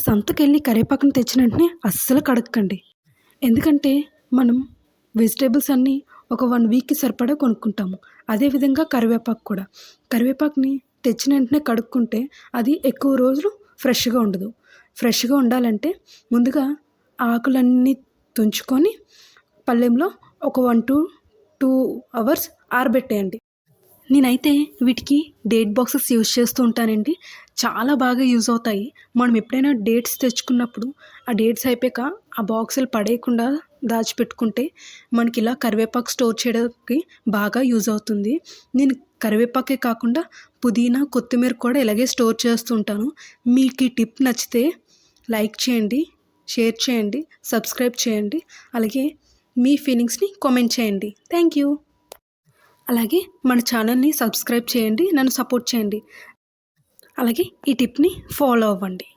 సంతకెళ్ళి కరివేపాకుని తెచ్చిన వెంటనే అస్సలు కడగకండి. ఎందుకంటే మనం వెజిటేబుల్స్ అన్నీ ఒక 1 వీక్‌కి సరిపడా కొనుక్కుంటాము. అదేవిధంగా కరివేపాకు కూడా. కరివేపాకుని తెచ్చిన వెంటనే కడుక్కుంటే అది ఎక్కువ రోజులు ఫ్రెష్‌గా ఉండదు. ఫ్రెష్‌గా ఉండాలంటే ముందుగా ఆకులన్నీ తుంచుకొని పళ్ళెంలో ఒక 1-2 అవర్స్ ఆరబెట్టేయండి. నేనైతే వీటికి డేట్ బాక్సెస్ యూజ్ చేస్తూ ఉంటానండి. చాలా బాగా యూజ్ అవుతాయి. మనం ఎప్పుడైనా డేట్స్ తెచ్చుకున్నప్పుడు ఆ డేట్స్ అయిపోయాక ఆ బాక్సులు పడేయకుండా దాచిపెట్టుకుంటే మనకి ఇలా కరివేపాకు స్టోర్ చేయడానికి బాగా యూజ్ అవుతుంది. నేను కరివేపాకే కాకుండా పుదీనా, కొత్తిమీర కూడా ఇలాగే స్టోర్ చేస్తూ ఉంటాను. మీకు ఈ టిప్ నచ్చితే లైక్ చేయండి, షేర్ చేయండి, సబ్స్క్రైబ్ చేయండి. అలాగే మీ ఫీలింగ్స్ని కామెంట్ చేయండి. Thank you. అలాగే మన ఛానల్ని సబ్స్క్రైబ్ చేయండి, నన్ను సపోర్ట్ చేయండి. అలాగే ఈ టిప్ని ఫాలో అవ్వండి.